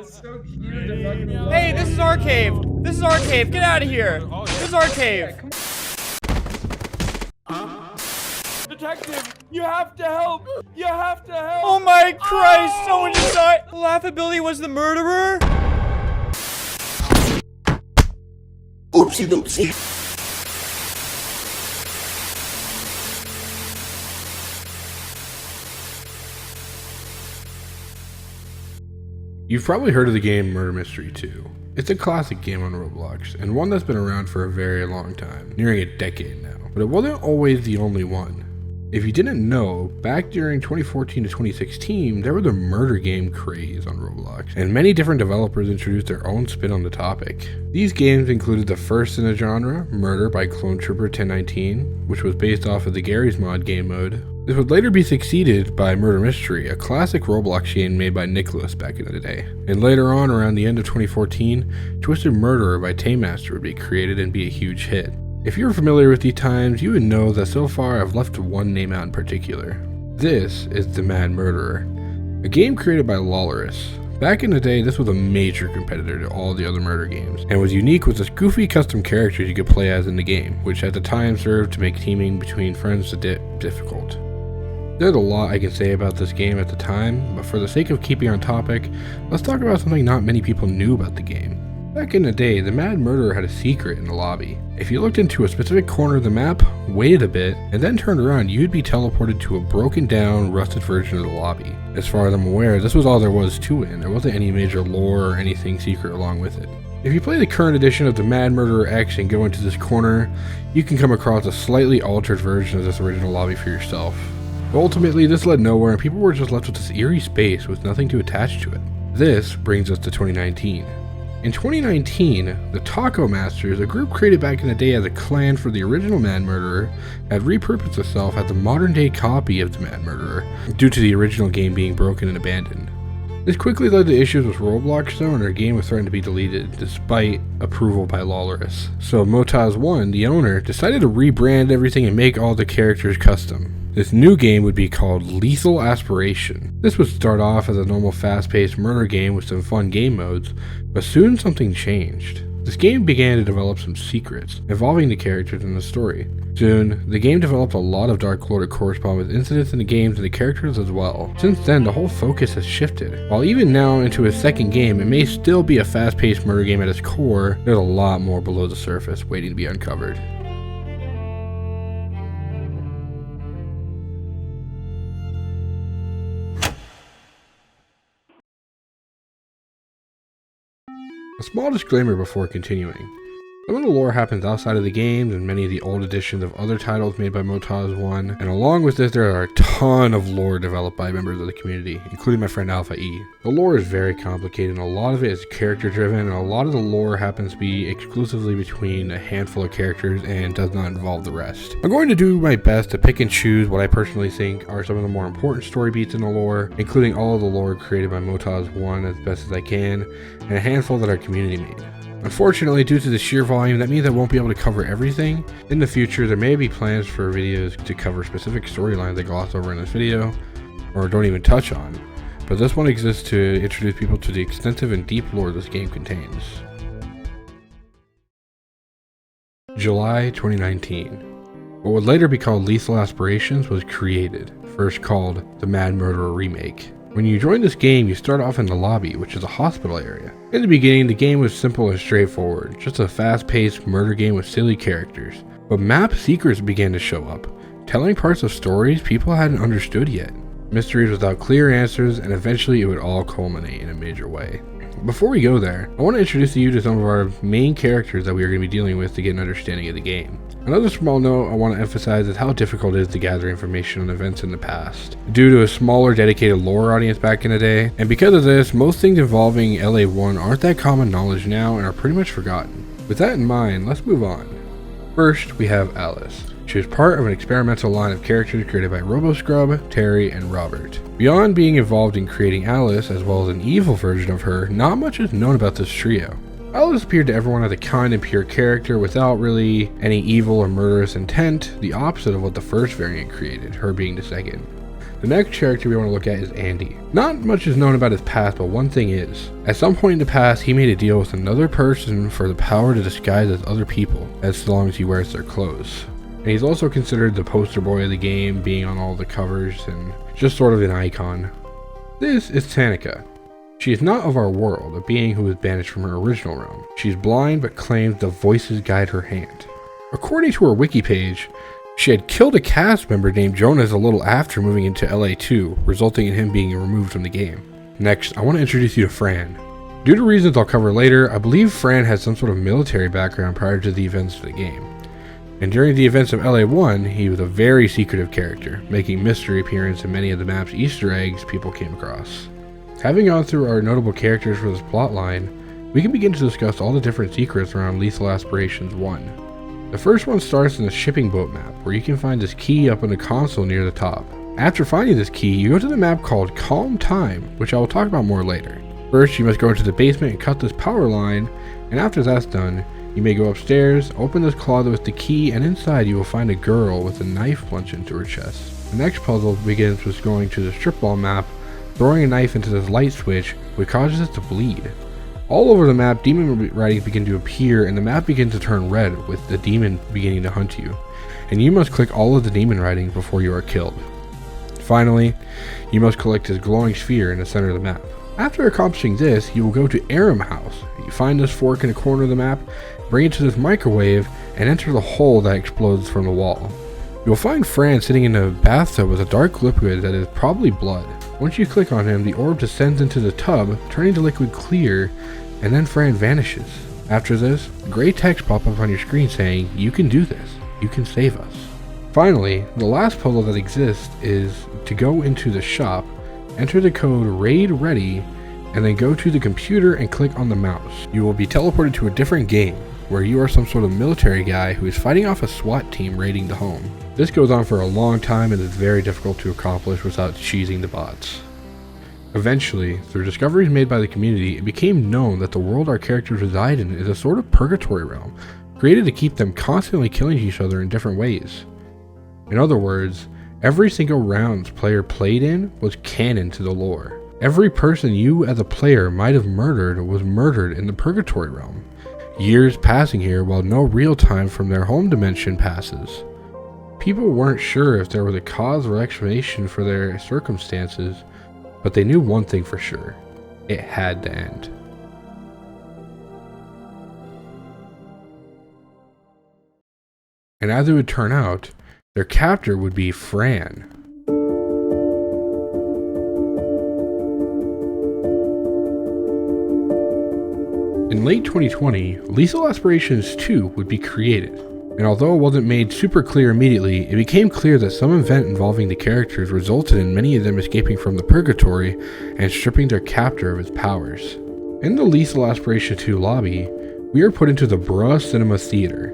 It's so cute. I'm not gonna lie. Hey, this is our cave. This is our cave. Get out of here. This is our cave. Detective, you have to help. You have to help. Oh my Christ, someone just died. Laughability was the murderer? Oopsie doopsie. You've probably heard of the game Murder Mystery 2. It's a classic game on Roblox, and one that's been around for a very long time, nearing a decade now. But it wasn't always the only one. If you didn't know, back during 2014 to 2016, there was a murder game craze on Roblox, and many different developers introduced their own spin on the topic. These games included the first in the genre, Murder by Clone Trooper 1019, which was based off of the Garry's Mod game mode. This would later be succeeded by Murder Mystery, a classic Roblox game made by Nicholas back in the day. And later on, around the end of 2014, Twisted Murderer by Tamemaster would be created and be a huge hit. If you're familiar with these times, you would know that so far I've left one name out in particular. This is The Mad Murderer, a game created by Lawless. Back in the day, this was a major competitor to all the other murder games, and was unique with the goofy custom characters you could play as in the game, which at the time served to make teaming between friends a bit difficult. There's a lot I can say about this game at the time, but for the sake of keeping on topic, let's talk about something not many people knew about the game. Back in the day, the Mad Murderer had a secret in the lobby. If you looked into a specific corner of the map, waited a bit, and then turned around, you'd be teleported to a broken down, rusted version of the lobby. As far as I'm aware, this was all there was to it, and there wasn't any major lore or anything secret along with it. If you play the current edition of the Mad Murderer X and go into this corner, you can come across a slightly altered version of this original lobby for yourself. But ultimately, this led nowhere, and people were just left with this eerie space with nothing to attach to it. This brings us to 2019. In 2019, the Taco Masters, a group created back in the day as a clan for the original Mad Murderer, had repurposed itself as a modern day copy of the Mad Murderer, due to the original game being broken and abandoned. This quickly led to issues with Roblox though, and their game was threatened to be deleted, despite approval by Lawless. So Motaz1, the owner, decided to rebrand everything and make all the characters custom. This new game would be called Lethal Aspiration. This would start off as a normal fast-paced murder game with some fun game modes, but soon something changed. This game began to develop some secrets involving the characters in the story. Soon, the game developed a lot of dark lore to correspond with incidents in the games and the characters as well. Since then, the whole focus has shifted. While even now into its second game, it may still be a fast-paced murder game at its core, there's a lot more below the surface waiting to be uncovered. A small disclaimer before continuing. Some of the lore happens outside of the games and many of the old editions of other titles made by Motaz1, and along with this there are a ton of lore developed by members of the community, including my friend Alpha E. The lore is very complicated and a lot of it is character driven, and a lot of the lore happens to be exclusively between a handful of characters and does not involve the rest. I'm going to do my best to pick and choose what I personally think are some of the more important story beats in the lore, including all of the lore created by Motaz1 as best as I can, and a handful that our community made. Unfortunately, due to the sheer volume, that means I won't be able to cover everything. In the future, there may be plans for videos to cover specific storylines I gloss over in this video, or don't even touch on, but this one exists to introduce people to the extensive and deep lore this game contains. July 2019. What would later be called Lethal Aspirations was created, first called the Mad Murderer Remake. When you join this game, you start off in the lobby, which is a hospital area. In the beginning, the game was simple and straightforward, just a fast-paced murder game with silly characters. But map secrets began to show up, telling parts of stories people hadn't understood yet. Mysteries without clear answers, and eventually it would all culminate in a major way. Before we go there, I want to introduce you to some of our main characters that we are going to be dealing with to get an understanding of the game. Another small note I want to emphasize is how difficult it is to gather information on events in the past, due to a smaller dedicated lore audience back in the day, and because of this, most things involving LA1 aren't that common knowledge now and are pretty much forgotten. With that in mind, let's move on. First, we have Alice. She is part of an experimental line of characters created by RoboScrub, Terry, and Robert. Beyond being involved in creating Alice, as well as an evil version of her, not much is known about this trio. Alice appeared to everyone as a kind and pure character without really any evil or murderous intent, the opposite of what the first variant created, her being the second. The next character we want to look at is Andy. Not much is known about his past, but one thing is, at some point in the past he made a deal with another person for the power to disguise as other people, as long as he wears their clothes. And he's also considered the poster boy of the game, being on all the covers and just sort of an icon. This is Tanika. She is not of our world, a being who was banished from her original realm. She's blind but claims the voices guide her hand. According to her wiki page, she had killed a cast member named Jonas a little after moving into LA2, resulting in him being removed from the game. Next, I want to introduce you to Fran. Due to reasons I'll cover later, I believe Fran had some sort of military background prior to the events of the game. And during the events of LA1, he was a very secretive character, making mystery appearance in many of the map's Easter eggs people came across. Having gone through our notable characters for this plotline, we can begin to discuss all the different secrets around Lethal Aspirations 1. The first one starts in the shipping boat map, where you can find this key up in the console near the top. After finding this key, you go to the map called Calm Time, which I will talk about more later. First, you must go into the basement and cut this power line, and after that's done, you may go upstairs, open this closet with the key, and inside you will find a girl with a knife plunged into her chest. The next puzzle begins with going to the strip ball map, throwing a knife into this light switch, which causes it to bleed. All over the map, demon writings begin to appear, and the map begins to turn red, with the demon beginning to hunt you. And you must click all of the demon writings before you are killed. Finally, you must collect this glowing sphere in the center of the map. After accomplishing this, you will go to Aram House. You find this fork in the corner of the map, bring it to this microwave, and enter the hole that explodes from the wall. You'll find Fran sitting in a bathtub with a dark liquid that is probably blood. Once you click on him, the orb descends into the tub, turning the liquid clear, and then Fran vanishes. After this, gray text pop up on your screen saying, "You can do this. You can save us." Finally, the last puzzle that exists is to go into the shop, enter the code RAID READY, and then go to the computer and click on the mouse. You will be teleported to a different game, where you are some sort of military guy who is fighting off a SWAT team raiding the home. This goes on for a long time and is very difficult to accomplish without cheesing the bots. Eventually, through discoveries made by the community, it became known that the world our characters reside in is a sort of purgatory realm, created to keep them constantly killing each other in different ways. In other words, every single round player played in was canon to the lore. Every person you as a player might have murdered was murdered in the purgatory realm, years passing here while no real time from their home dimension passes. People weren't sure if there was a cause or explanation for their circumstances, but they knew one thing for sure: it had to end. And as it would turn out, their captor would be Fran. In late 2020, Lethal Aspirations 2 would be created, and although it wasn't made super clear immediately, it became clear that some event involving the characters resulted in many of them escaping from the purgatory and stripping their captor of its powers. In the Lethal Aspiration 2 lobby, we are put into the Bruh Cinema Theater,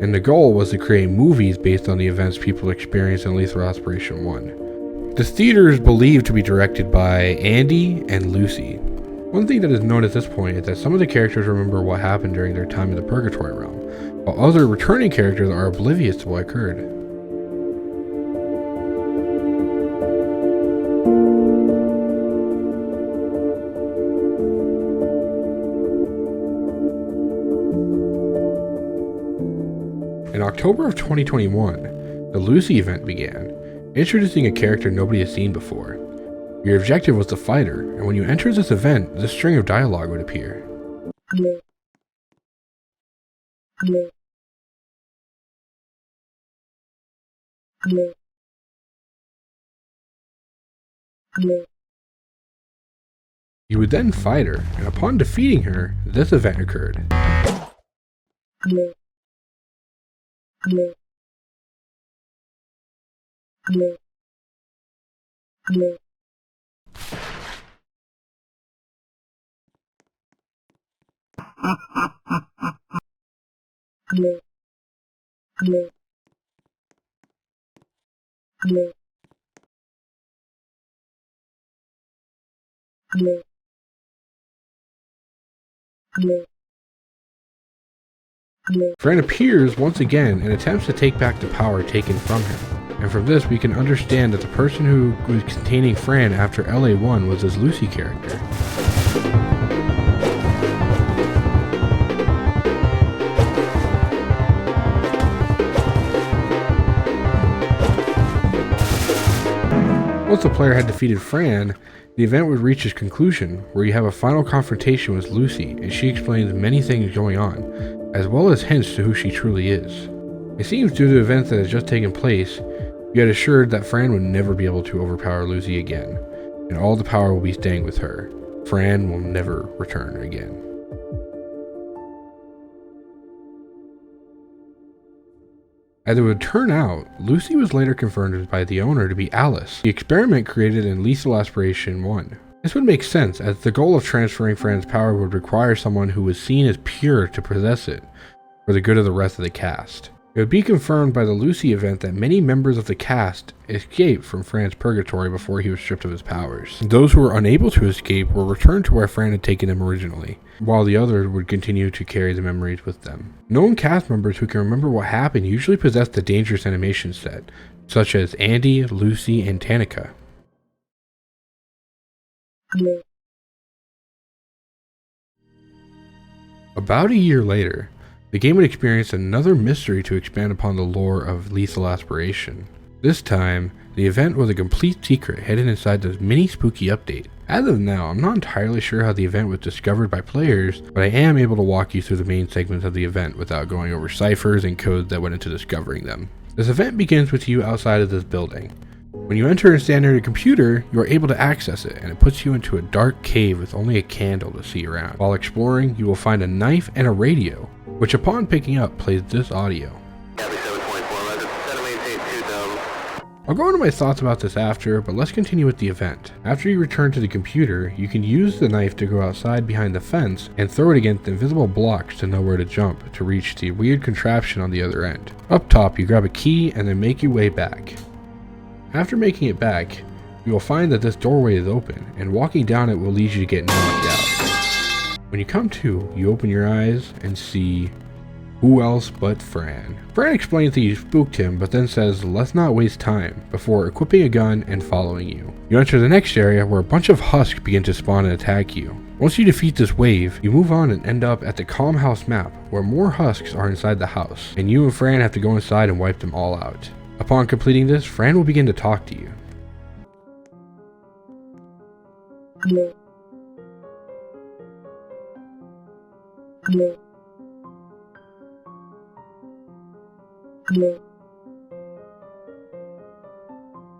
and the goal was to create movies based on the events people experienced in Lethal Aspiration 1. This theater is believed to be directed by Andy and Lucy. One thing that is known at this point is that some of the characters remember what happened during their time in the Purgatory realm, while other returning characters are oblivious to what occurred. In October of 2021, the Lucy event began, introducing a character nobody has seen before. Your objective was to fight her, and when you enter this event, this string of dialogue would appear. You would then fight her, and upon defeating her, this event occurred. Fran appears once again and attempts to take back the power taken from him. And from this we can understand that the person who was containing Fran after LA1 was his Lucy character. Once the player had defeated Fran, the event would reach its conclusion, where you have a final confrontation with Lucy, and she explains many things going on, as well as hints to who she truly is. It seems due to events that had just taken place, you had assured that Fran would never be able to overpower Lucy again, and all the power will be staying with her. Fran will never return again. As it would turn out, Lucy was later confirmed by the owner to be Alice, the experiment created in Lethal Aspiration 1. This would make sense, as the goal of transferring Fran's power would require someone who was seen as pure to possess it, for the good of the rest of the cast. It would be confirmed by the Lucy event that many members of the cast escaped from Fran's purgatory before he was stripped of his powers. Those who were unable to escape were returned to where Fran had taken them originally, while the others would continue to carry the memories with them. Known cast members who can remember what happened usually possess the dangerous animation set, such as Andy, Lucy, and Tanika. About a year later, the game would experience another mystery to expand upon the lore of Lethal Aspiration. This time, the event was a complete secret hidden inside this mini spooky update. As of now, I'm not entirely sure how the event was discovered by players, but I am able to walk you through the main segments of the event without going over ciphers and codes that went into discovering them. This event begins with you outside of this building. When you enter and stand near the computer, you are able to access it, and it puts you into a dark cave with only a candle to see around. While exploring, you will find a knife and a radio, which upon picking up plays this audio. I'll go into my thoughts about this after, but let's continue with the event. After you return to the computer, you can use the knife to go outside behind the fence and throw it against invisible blocks to know where to jump to reach the weird contraption on the other end. Up top, you grab a key and then make your way back. After making it back, you will find that this doorway is open, and walking down it will lead you to get knocked out. When you come to, you open your eyes and see who else but Fran. Fran explains that you spooked him, but then says let's not waste time, before equipping a gun and following you. You enter the next area where a bunch of husks begin to spawn and attack you. Once you defeat this wave, you move on and end up at the Calm House map, where more husks are inside the house, and you and Fran have to go inside and wipe them all out. Upon completing this, Fran will begin to talk to you.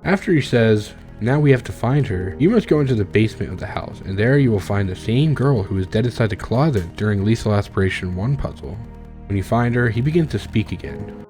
After he says, now we have to find her, you must go into the basement of the house, and there you will find the same girl who was dead inside the closet during Lethal Aspiration 1 puzzle. When you find her, he begins to speak again.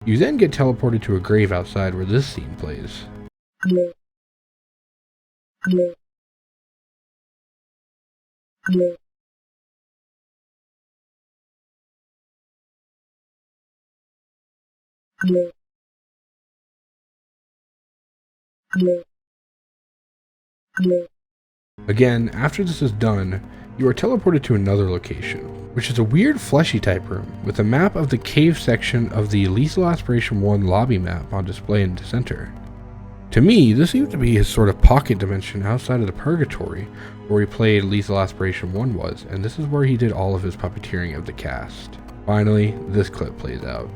You then get teleported to a grave outside where this scene plays. Again, after this is done, you are teleported to another location, which is a weird fleshy type room with a map of the cave section of the Lethal Aspiration 1 lobby map on display in the center. To me, this seems to be his sort of pocket dimension outside of the purgatory where he played Lethal Aspiration 1 was, and this is where he did all of his puppeteering of the cast. Finally, this clip plays out.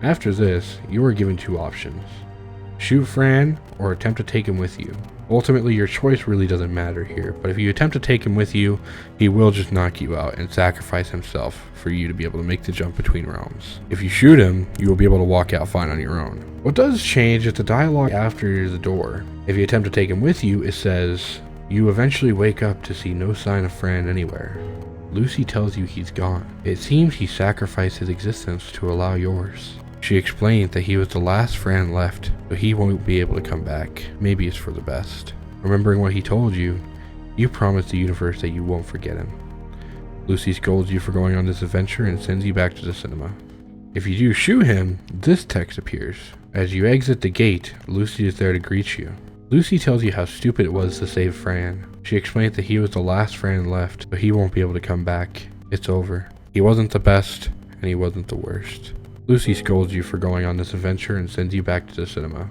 After this, you are given two options. Shoot Fran, or attempt to take him with you. Ultimately, your choice really doesn't matter here, but if you attempt to take him with you, he will just knock you out and sacrifice himself for you to be able to make the jump between realms. If you shoot him, you will be able to walk out fine on your own. What does change is the dialogue after the door. If you attempt to take him with you, it says, "You eventually wake up to see no sign of Fran anywhere. Lucy tells you he's gone. It seems he sacrificed his existence to allow yours. She explained that he was the last Fran left, so he won't be able to come back. Maybe it's for the best. Remembering what he told you, you promise the universe that you won't forget him. Lucy scolds you for going on this adventure and sends you back to the cinema. If you do shoot him, this text appears. As you exit the gate, Lucy is there to greet you. Lucy tells you how stupid it was to save Fran. She explained that he was the last Fran left, so he won't be able to come back. It's over. He wasn't the best, and he wasn't the worst. Lucy scolds you for going on this adventure and sends you back to the cinema.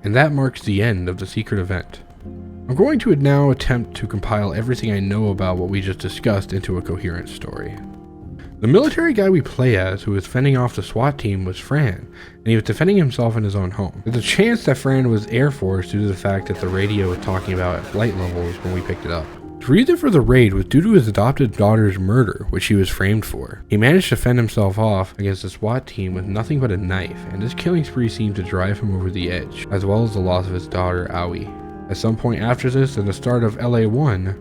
And that marks the end of the secret event. I'm going to now attempt to compile everything I know about what we just discussed into a coherent story. The military guy we play as who was fending off the SWAT team was Fran, and he was defending himself in his own home. There's a chance that Fran was Air Force due to the fact that the radio was talking about flight levels when we picked it up. The reason for the raid was due to his adopted daughter's murder, which he was framed for. He managed to fend himself off against the SWAT team with nothing but a knife, and this killing spree seemed to drive him over the edge, as well as the loss of his daughter, Aoi. At some point after this, and the start of LA1,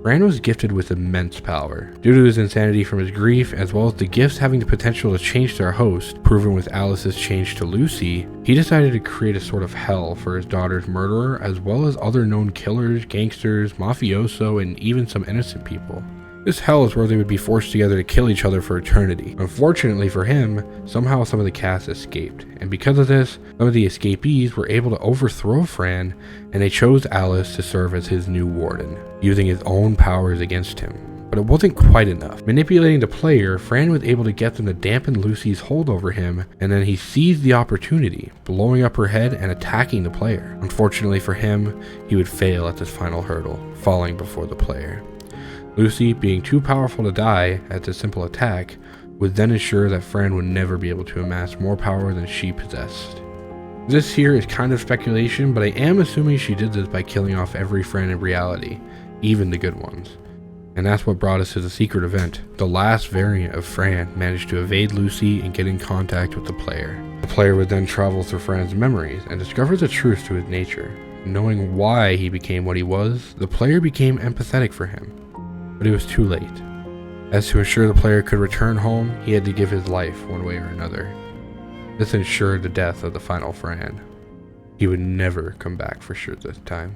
Fran was gifted with immense power. Due to his insanity from his grief, as well as the gifts having the potential to change their host, proven with Alice's change to Lucy, he decided to create a sort of hell for his daughter's murderer, as well as other known killers, gangsters, mafioso, and even some innocent people. This hell is where they would be forced together to kill each other for eternity. Unfortunately for him, somehow some of the cast escaped, and because of this, some of the escapees were able to overthrow Fran, and they chose Alice to serve as his new warden, using his own powers against him. But it wasn't quite enough. Manipulating the player, Fran was able to get them to dampen Lucy's hold over him, and then he seized the opportunity, blowing up her head and attacking the player. Unfortunately for him, he would fail at this final hurdle, falling before the player. Lucy, being too powerful to die at this simple attack, would then ensure that Fran would never be able to amass more power than she possessed. This here is kind of speculation, but I am assuming she did this by killing off every Fran in reality, even the good ones. And that's what brought us to the secret event. The last variant of Fran managed to evade Lucy and get in contact with the player. The player would then travel through Fran's memories and discover the truth to his nature. Knowing why he became what he was, the player became empathetic for him. But it was too late. As to ensure the player could return home, he had to give his life one way or another. This ensured the death of the final Fran. He would never come back for sure this time.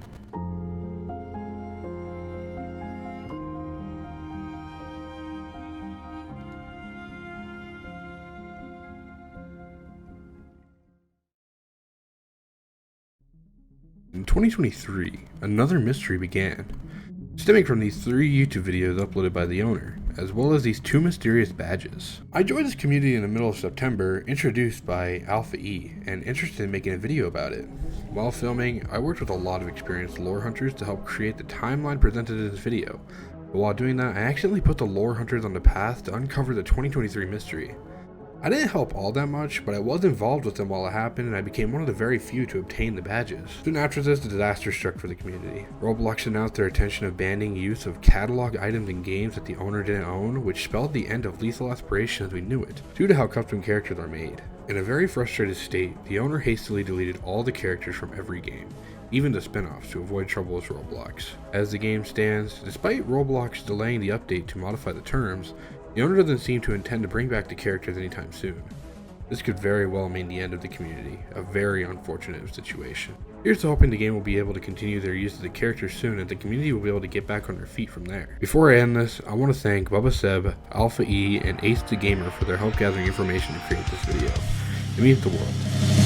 In 2023, another mystery began, stemming from these 3 YouTube videos uploaded by the owner, as well as these 2 mysterious badges. I joined this community in the middle of September, introduced by ARFBH, and interested in making a video about it. While filming, I worked with a lot of experienced lore hunters to help create the timeline presented in this video, but while doing that, I accidentally put the lore hunters on the path to uncover the 2023 mystery. I didn't help all that much, but I was involved with them while it happened, and I became one of the very few to obtain the badges. Soon after this, the disaster struck for the community. Roblox announced their intention of banning use of catalog items in games that the owner didn't own, which spelled the end of lethal aspiration as we knew it, due to how custom characters are made. In a very frustrated state, the owner hastily deleted all the characters from every game, even the spin-offs, to avoid trouble with Roblox. As the game stands, despite Roblox delaying the update to modify the terms, the owner doesn't seem to intend to bring back the characters anytime soon. This could very well mean the end of the community, a very unfortunate situation. Here's to hoping the game will be able to continue their use of the characters soon and the community will be able to get back on their feet from there. Before I end this, I want to thank bubaseb, ARFBH, and Ace the Gamer for their help gathering information to create this video. It means the world.